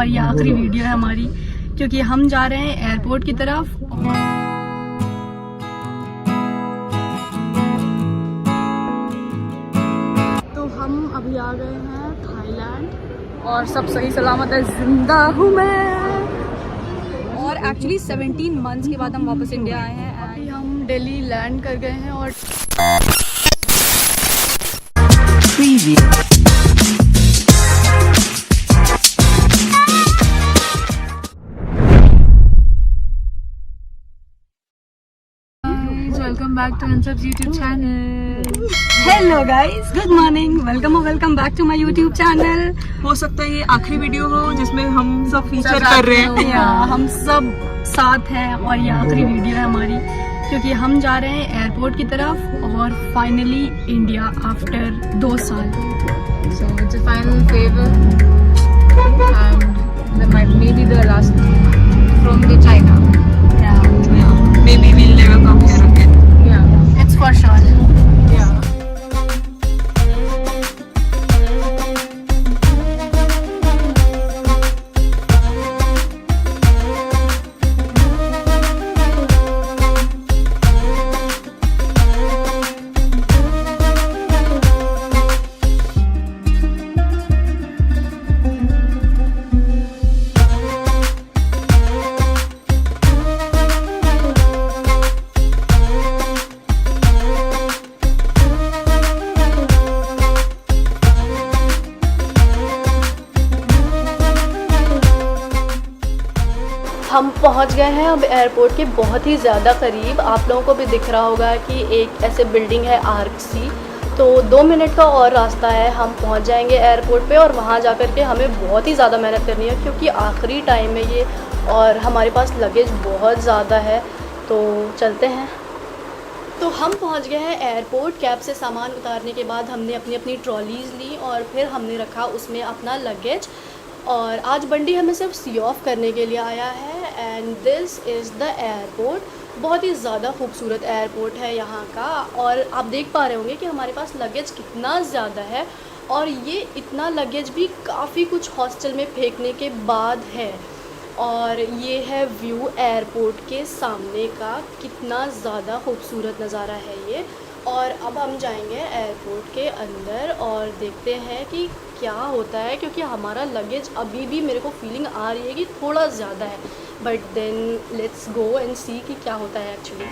और ये आखिरी वीडियो है हमारी, क्योंकि हम जा रहे हैं एयरपोर्ट की तरफ। तो हम अभी आ गए हैं थाईलैंड और सब सही सलामत है, जिंदा हूँ मैं। और एक्चुअली 17 मंथ्स के बाद हम वापस इंडिया आए हैं। अभी हम दिल्ली लैंड कर गए हैं और welcome back to Ansubs YouTube channel. Hello guys, good morning, welcome back to my YouTube channel. हो सकता है ये आखिरी वीडियो हो जिसमें हम सब फीचर कर रहे हैं। हम सब साथ हैं और ये आखिरी वीडियो है हमारी, क्योंकि हम जा रहे हैं एयरपोर्ट की तरफ और फाइनली इंडिया आफ्टर 2 साल। So it's a final farewell and maybe the last from the China. Maybe we'll never come here again. Yeah. It's for sure. Yeah. हम पहुंच गए हैं अब एयरपोर्ट के बहुत ही ज़्यादा करीब। आप लोगों को भी दिख रहा होगा कि एक ऐसे बिल्डिंग है आर्क सी, तो 2 मिनट का और रास्ता है, हम पहुंच जाएंगे एयरपोर्ट पे। और वहां जाकर के हमें बहुत ही ज़्यादा मेहनत करनी है, क्योंकि आखिरी टाइम है ये और हमारे पास लगेज बहुत ज़्यादा है। तो चलते हैं। तो हम पहुंच गए हैं एयरपोर्ट। कैब से सामान उतारने के बाद हमने अपनी अपनी ट्रॉलीज़ ली और फिर हमने रखा उसमें अपना लगेज। और आज बंडी हमें सिर्फ सी ऑफ करने के लिए आया है। And this is the airport. बहुत ही ज़्यादा खूबसूरत एयरपोर्ट है यहाँ का। और आप देख पा रहे होंगे कि हमारे पास लगेज कितना ज़्यादा है, और ये इतना लगेज भी काफ़ी कुछ हॉस्टल में फेंकने के बाद है। और ये है व्यू एयरपोर्ट के सामने का, कितना ज़्यादा खूबसूरत नज़ारा है ये। और अब हम जाएंगे एयरपोर्ट के अंदर और देखते हैं कि क्या होता है, क्योंकि हमारा लगेज अभी भी मेरे को फीलिंग आ रही है कि थोड़ा ज़्यादा है। But then let's go and see कि क्या होता है एक्चुअली।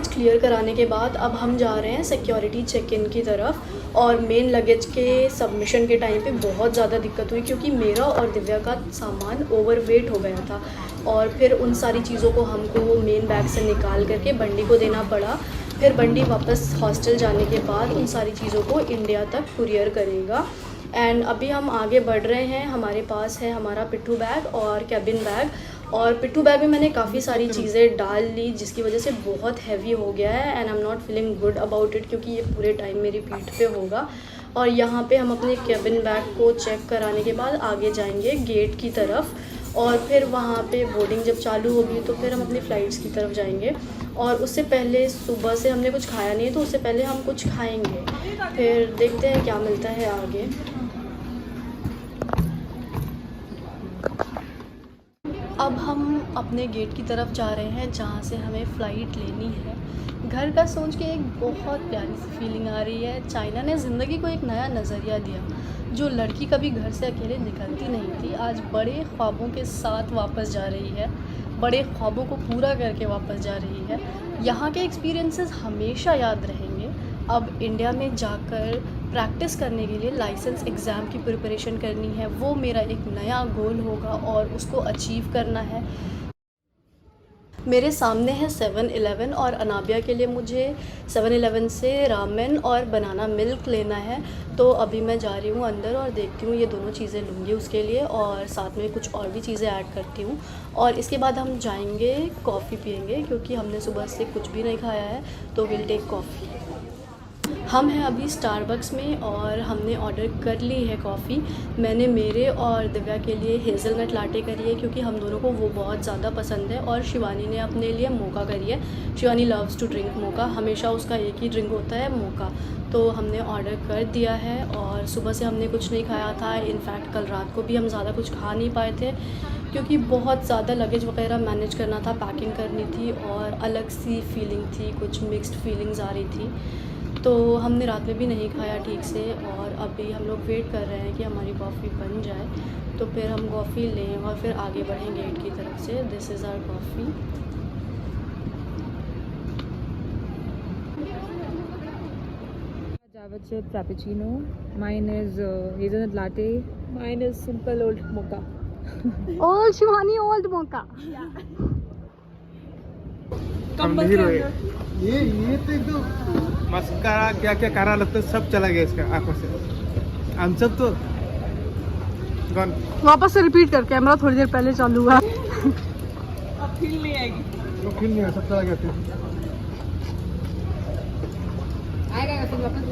कुछ क्लियर कराने के बाद अब हम जा रहे हैं सिक्योरिटी चेक इन की तरफ। और मेन लगेज के सबमिशन के टाइम पे बहुत ज़्यादा दिक्कत हुई क्योंकि मेरा और दिव्या का सामान ओवरवेट हो गया था और फिर उन सारी चीज़ों को हमको मेन बैग से निकाल करके बंडी को देना पड़ा। फिर बंडी वापस हॉस्टल जाने के बाद उन सारी चीज़ों को इंडिया तक कुरियर करेगा। एंड अभी हम आगे बढ़ रहे हैं। हमारे पास है हमारा पिट्ठू बैग और कैबिन बैग, और पिट्ठू बैग में मैंने काफ़ी सारी चीज़ें डाल ली जिसकी वजह से बहुत हैवी हो गया है and I am not feeling good about it क्योंकि ये पूरे टाइम मेरी पीठ पे होगा। और यहाँ पे हम अपने कैबिन बैग को चेक कराने के बाद आगे जाएंगे गेट की तरफ और फिर वहाँ पे बोर्डिंग जब चालू होगी तो फिर हम अपनी फ़्लाइट्स की तरफ जाएंगे। और उससे पहले सुबह से हमने कुछ खाया नहीं तो उससे पहले हम कुछ खाएंगे, फिर देखते हैं क्या मिलता है आगे। अब हम अपने गेट की तरफ जा रहे हैं जहाँ से हमें फ़्लाइट लेनी है। घर का सोच के एक बहुत प्यारी सी फीलिंग आ रही है। चाइना ने ज़िंदगी को एक नया नज़रिया दिया। जो लड़की कभी घर से अकेले निकलती नहीं थी आज बड़े ख्वाबों के साथ वापस जा रही है, बड़े ख्वाबों को पूरा करके वापस जा रही है। यहाँ के एक्सपीरियंसेस हमेशा याद रहेंगे। अब इंडिया में जाकर प्रैक्टिस करने के लिए लाइसेंस एग्ज़ाम की प्रिपरेशन करनी है, वो मेरा एक नया गोल होगा और उसको अचीव करना है। मेरे सामने है 7-Eleven और अनाबिया के लिए मुझे 7-Eleven से रामेन और बनाना मिल्क लेना है। तो अभी मैं जा रही हूँ अंदर और देखती हूँ ये दोनों चीज़ें लूँगी उसके लिए और साथ में कुछ और भी चीज़ें ऐड करती हूँ। और इसके बाद हम जाएंगे कॉफ़ी पियेंगे क्योंकि हमने सुबह से कुछ भी नहीं खाया है, तो विल टेक कॉफ़ी। हम हैं अभी स्टारबक्स में और हमने ऑर्डर कर ली है कॉफ़ी। मैंने मेरे और दिव्या के लिए हेज़लनट लाटे करी है क्योंकि हम दोनों को वो बहुत ज़्यादा पसंद है, और शिवानी ने अपने लिए मोका करी है। शिवानी लव्स टू ड्रिंक मोका, हमेशा उसका एक ही ड्रिंक होता है मोका। तो हमने ऑर्डर कर दिया है और सुबह से हमने कुछ नहीं खाया था। इनफैक्ट कल रात को भी हम ज़्यादा कुछ खा नहीं पाए थे क्योंकि बहुत ज़्यादा लगेज वगैरह मैनेज करना था, पैकिंग करनी थी और अलग सी फीलिंग थी, कुछ मिक्स्ड फीलिंग्स आ रही थी। तो हमने रात में भी नहीं खाया ठीक से और अभी हम लोग वेट कर रहे हैं कि हमारी कॉफ़ी बन जाए तो फिर हम कॉफ़ी लें और फिर आगे बढ़ें गेट की तरफ से। This is our coffee. Java chip frappuccino. Mine is hazelnut latte. Mine is simple old mocha. Old Shivani old mocha. कंबल के अंदर ये तो एकदम मस्कारा क्या क्या कारा लगता है सब चला गया इसका आंखों से। आंसर तो गन वापस से रिपीट कर, कैमरा थोड़ी देर पहले चालू हुआ। अब फील नहीं आएगी। वो फिर नहीं है, सब चला गया फिर। आएगा फिर वापस।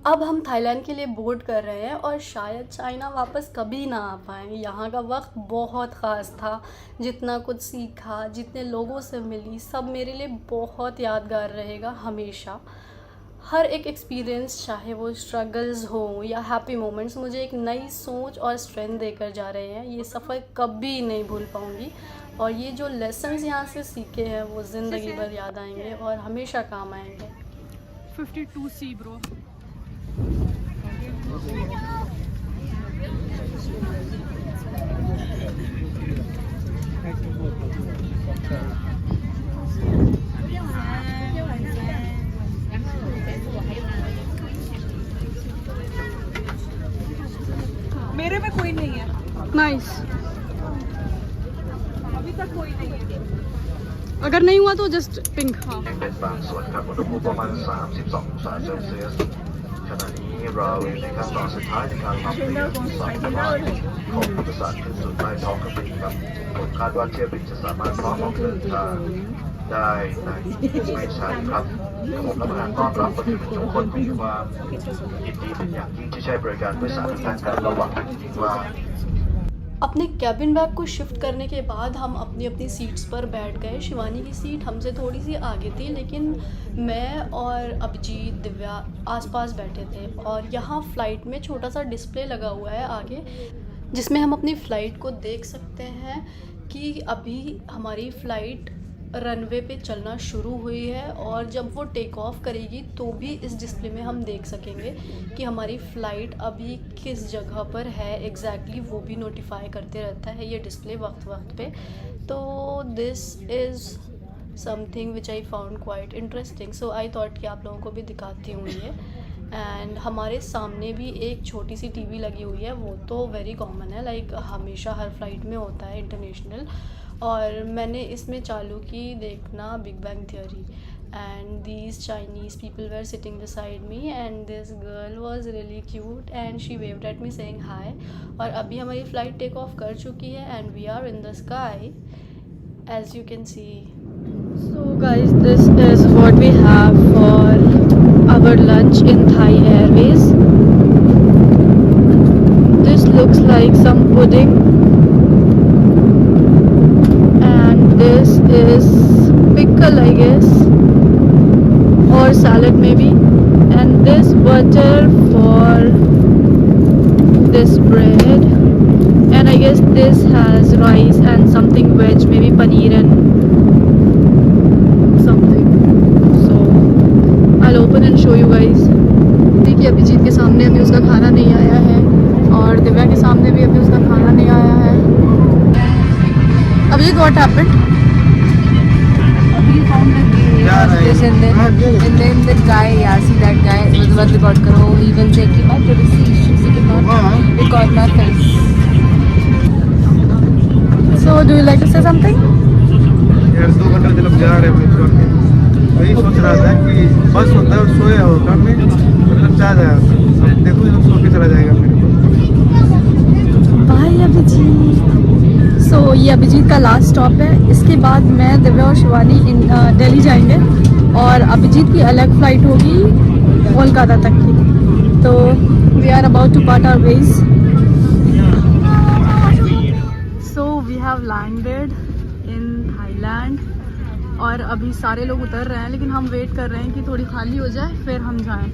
अब हम थाईलैंड के लिए बोर्ड कर रहे हैं और शायद चाइना वापस कभी ना आ पाएँ। यहाँ का वक्त बहुत ख़ास था। जितना कुछ सीखा, जितने लोगों से मिली, सब मेरे लिए बहुत यादगार रहेगा हमेशा। हर एक एक्सपीरियंस, चाहे वो स्ट्रगल्स हो या हैप्पी मोमेंट्स, मुझे एक नई सोच और स्ट्रेंथ देकर जा रहे हैं। ये सफ़र कभी नहीं भूल पाऊँगी और ये जो लेसन्स यहाँ से सीखे हैं वो ज़िंदगी भर याद आएंगे और हमेशा काम आएंगे। 52C bro. मेरे में कोई नहीं है। नाइस। अभी तक कोई नहीं है। अगर नहीं हुआ तो जस्ट पिंक। हाँ। เป็นบางส่วนครับอุณหภูมิประมาณ 32 องศาเซลเซียสขณะนี้เราอยู่ในขั้นตอนสุดท้ายในการทำเตรียมสัมภาระของผู้โดยสารขึ้นสู่ใต้ท้องเครื่องบินครับผมคาดว่าเที่ยวบินจะสามารถพร้อมออกเดินทางได้ในไม่ช้าครับผมและพนักงานต้อนรับก็ถือเป็นทุกคนมีความยินดีเป็นอย่างยิ่งที่ใช้บริการผู้โดยสารทางการระหว่างว่า अपने कैबिन बैग को शिफ्ट करने के बाद हम अपनी अपनी सीट्स पर बैठ गए। शिवानी की सीट हमसे थोड़ी सी आगे थी, लेकिन मैं और अभिजीत, दिव्या आसपास बैठे थे। और यहाँ फ़्लाइट में छोटा सा डिस्प्ले लगा हुआ है आगे, जिसमें हम अपनी फ़्लाइट को देख सकते हैं कि अभी हमारी फ़्लाइट रनवे पे चलना शुरू हुई है। और जब वो टेक ऑफ करेगी तो भी इस डिस्प्ले में हम देख सकेंगे कि हमारी फ़्लाइट अभी किस जगह पर है एग्जैक्टली, वो भी नोटिफाई करते रहता है ये डिस्प्ले वक्त वक्त पे। तो this is something which I found quite interesting, so I thought कि आप लोगों को भी दिखाती हूँ ये। एंड हमारे सामने भी एक छोटी सी टीवी लगी हुई है, वो तो वेरी कॉमन है, लाइक हमेशा हर फ्लाइट में होता है इंटरनेशनल। और मैंने इसमें चालू की देखना Big Bang Theory, and these Chinese people were sitting beside me and this girl was really cute and she waved at me saying hi. और अभी हमारी फ़्लाइट टेक ऑफ कर चुकी है and we are in the sky as you can see. So guys, this is what we have for our lunch in Thai Airways. This looks like some pudding and this is pickle I guess, or salad maybe, and this butter for this bread, and I guess this has rice and something veg, maybe paneer and open and show you guys. देखिए अभिजीत के सामने अभी उसका खाना नहीं आया है और दिव्या के सामने भी अभी उसका खाना नहीं आया है। Abhijit, what happened? We found this and then the guy, yeah, see that guy, मतलब रिकॉर्ड करो, he even said कि my privacy issues, he cannot record my face. So do you like to say something? यार 2 घंटे से लोग जा रहे हैं छोड़ के, वही सोच रहा था कि बस होता है सोया होगा मैं मतलब जा जाएगा, देखो ये लोग सो के चला जाएगा मेरे को। बाय अभिजीत। सो ये अभिजीत का लास्ट स्टॉप है, इसके बाद मैं, दिव्या और शिवानी दिल्ली जाएंगे और अभिजीत की अलग फ़्लाइट होगी कोलकाता तक की। तो we are about to part our ways. So we have landed in Thailand और अभी सारे लोग उतर रहे हैं, लेकिन हम वेट कर रहे हैं कि थोड़ी खाली हो जाए फिर हम जाएं।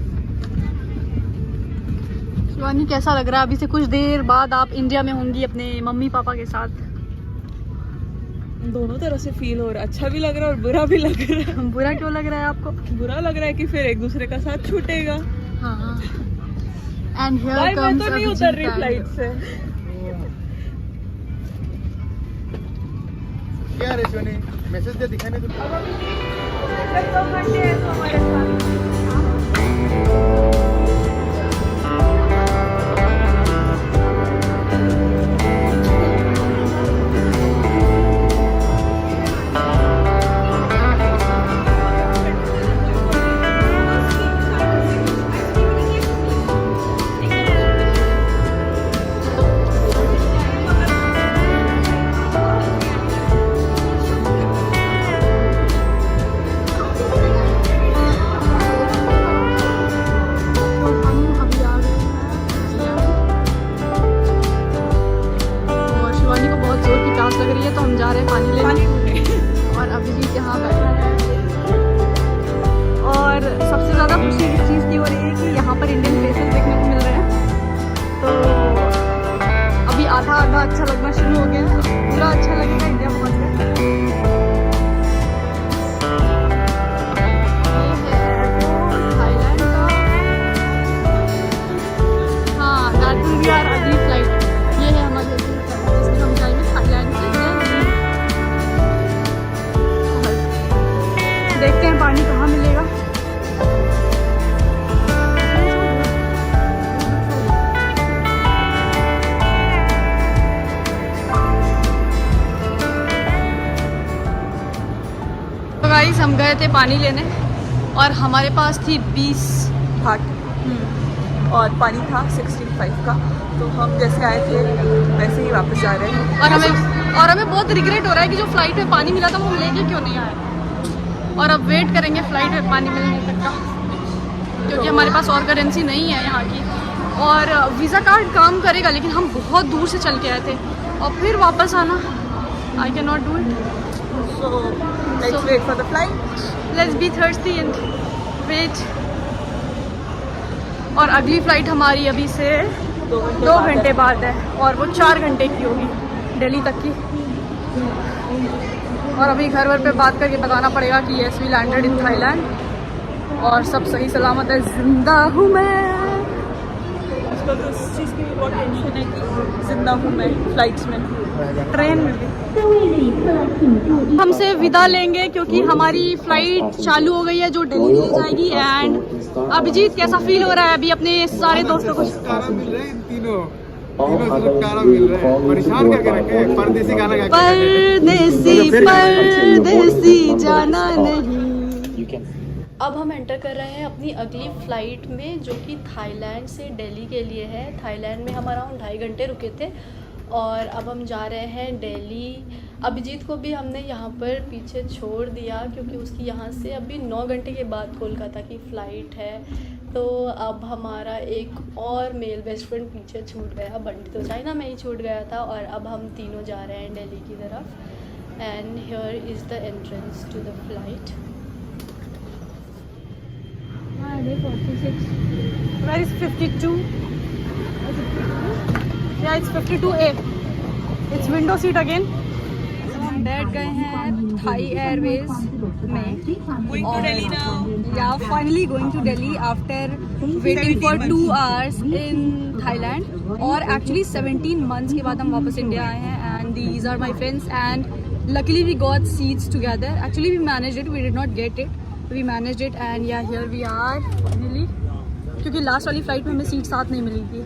शिवानी, कैसा लग रहा है? अभी से कुछ देर बाद आप इंडिया में होंगी अपने मम्मी पापा के साथ। दोनों तरह से फील हो रहा है, अच्छा भी लग रहा है और बुरा भी लग रहा है। बुरा क्यों लग रहा है आपको? बुरा लग रहा है कि फिर एक दूसरे का साथ छूटेगा। हाँ। एंड हियर मैं कम्स तो नहीं उतर रही फ्लाइट से। क्या रे शिवानी, मैसेज दे दिखाने को। आधा अच्छा लगना शुरू हो गया है, पूरा अच्छा लगेगा इंडिया पहुंच के। थाईलैंड का, हाँ, दैट विल बी आवर अगली फ्लाइट। ये है हमारी अगली फ्लाइट जिसमें हम जाएंगे थाईलैंड से। देखते हैं पानी कहाँ मिलेगा। गाइस, हम गए थे पानी लेने और हमारे पास थी 20 भाट और पानी था 65 का। तो हम जैसे आए थे वैसे ही वापस जा रहे हैं और हमें बहुत रिग्रेट हो रहा है कि जो फ्लाइट में पानी मिला था वो हम लेके क्यों नहीं आए। और अब वेट करेंगे फ्लाइट में पानी मिलने तक का, क्योंकि हमारे पास और करेंसी नहीं है यहाँ की। और वीज़ा कार्ड काम करेगा, लेकिन हम बहुत दूर से चल के आए थे और फिर वापस आना। I can not do it. So let's wait for the flight. Let's be thirsty and wait. और अगली फ़्लाइट हमारी अभी से 2 घंटे बाद है और वो 4 घंटे की होगी दिल्ली तक की। और अभी घर वर पे बात करके बताना पड़ेगा कि yes we landed in Thailand और सब सही सलामत है, जिंदा हूँ मैं। आजकल तो इस चीज़ की भी बहुत टेंशन है कि जिंदा हूँ मैं फ्लाइट्स में, ट्रेन में भी। हमसे विदा लेंगे क्योंकि हमारी फ़्लाइट चालू हो गई है जो दिल्ली ले जाएगी। एंड अभिजीत कैसा फील हो रहा है अभी अपने सारे दोस्तों को? छुटकारा मिल रहा है इन तीनों से छुटकारा मिल रहा है। परेशान करके रखे परदेसी गाना गा के। परदेसी जाना नहीं। अब हम एंटर कर रहे हैं अपनी अगली फ़्लाइट में जो कि थाईलैंड से दिल्ली के लिए है। थाईलैंड में हम अराउंड 2.5 घंटे रुके थे और अब हम जा रहे हैं दिल्ली। अभिजीत को भी हमने यहाँ पर पीछे छोड़ दिया क्योंकि उसकी यहाँ से अभी 9 घंटे के बाद कोलकाता की फ़्लाइट है। तो अब हमारा एक और मेल बेस्ट फ्रेंड पीछे छूट गया। बंटी तो चाइना में ही छूट गया था और अब हम तीनों जा रहे हैं दिल्ली की तरफ। And here is the entrance to the flight. Where is 52? Yeah, it's 52A. It's window seat again. हम बैठ गए हैं थाई एयरवेज में। Going to Delhi now. Yeah, finally going to Delhi after waiting for 2 hours in Thailand. और actually 17 months के बाद हम वापस इंडिया आए हैं। And these are my friends. And luckily we got seats together. Actually we managed it. We did not get it. We managed it and yeah, here we are finally. क्योंकि last वाली flight में हमें seat साथ नहीं मिली थी।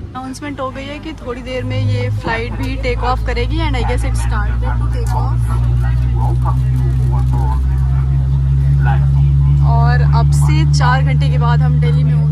Announcement हो गई है कि थोड़ी देर में ये फ्लाइट भी टेक ऑफ करेगी and I guess it started to take off. और अब से 4 घंटे के बाद हम दिल्ली में होंगे।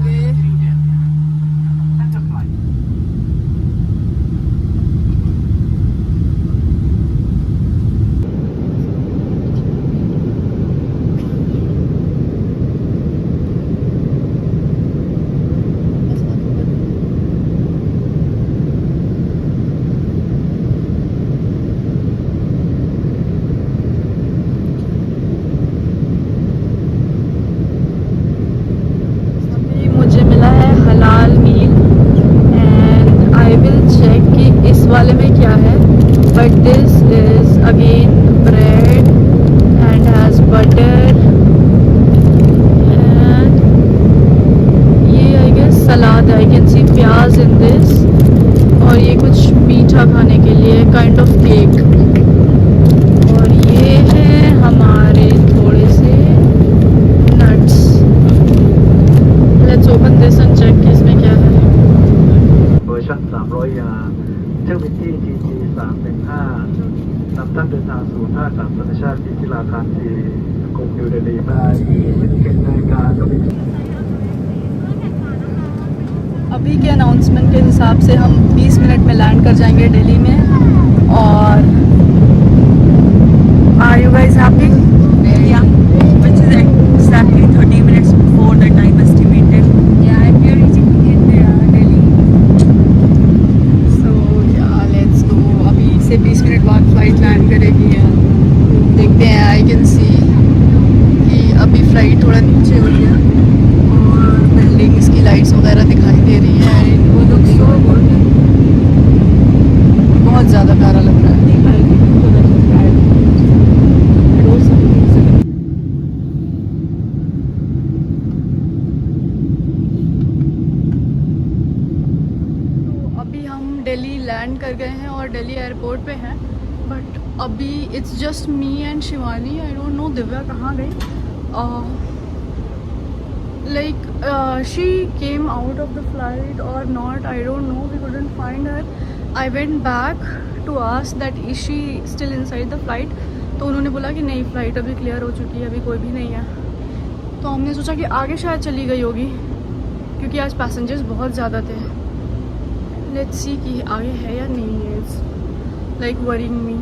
वाले में क्या है, but this is again bread and has butter and ये आई गेस सलाद है। आई कैन सी प्याज इन दिस और ये कुछ मीठा खाने के लिए काइंड ऑफ केक। और ये है हमारे थोड़े से nuts. Let's open this and check कि इसमें क्या है। เวอร์ชัน300 เที่ยวบินที่ GG 315นำท่านเดินทางสู่ท่าอากาศนานาชาติที่ลาคาซีกรุงนิวเดลีเวลา 21 นาฬิกากับ अभी के अनाउंसमेंट के हिसाब से हम 20 मिनट में लैंड कर जाएंगे दिल्ली में। और are you guys happy? Yeah, which is exactly 30 minutes before the time estimated. Yeah, and we are reaching in Delhi. सो या लेट्स गो। अभी से 20 मिनट बाद फ्लाइट लैंड करेगी। देखते हैं। आई कैन सी कि अभी फ्लाइट थोड़ा नीचे हो गया और बिल्डिंग्स की लाइट्स वगैरह दिखाई दे रही है। वो लोग सो बहुत ज़्यादा प्यारा लग रहा है। दिल्ली लैंड कर गए हैं और दिल्ली एयरपोर्ट पे हैं। बट अभी it's just me and Shivani. I don't know Divya कहाँ गई। Like she came out of the flight और not, I don't know, we couldn't find her. I went back to ask that is she still inside the flight. तो उन्होंने बोला कि नहीं, flight अभी clear हो चुकी है, अभी कोई भी नहीं है। तो हमने सोचा कि आगे शायद चली गई होगी क्योंकि आज पैसेंजर्स बहुत ज़्यादा थे। लेट्स सी कि आगे है या नहीं है। इट्स लाइक वरिंग मी।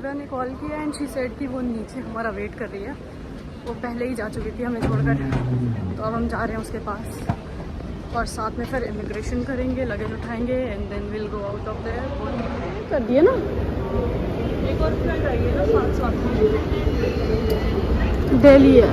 ने कॉल किया एंड शी सेड कि वो नीचे हमारा वेट कर रही है। वो पहले ही जा चुकी थी हमें छोड़कर। तो अब हम जा रहे हैं उसके पास। और साथ में फिर इमिग्रेशन करेंगे, लगेज उठाएंगे and then will go out of the airport. कर दिए ना, एक और फ्लाइट आई है ना साथ में। दिल्ली है।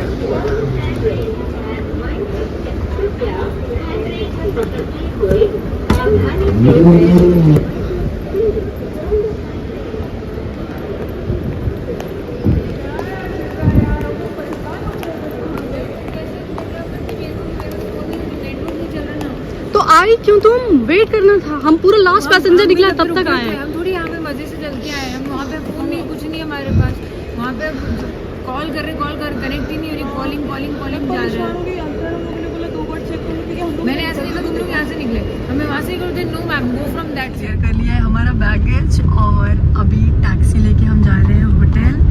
तो आई क्यों तुम? वेट करना था, हम पूरा लास्ट पैसेंजर निकला तब तक आए हैं। हम थोड़ी यहाँ पे मजे से चल के आए हैं, हम वहाँ पे फोन नहीं, कुछ नहीं हमारे पास। वहाँ पे कॉल कर कनेक्ट ही नहीं हो रही, कॉलिंग जा रहा है। मैंने ऐसा देखा तुम लोग यहाँ से निकले, हमें वहाँ से करते no ma'am go from that. कर लिया है हमारा बैगेज और अभी टैक्सी लेके हम जा रहे हैं होटल।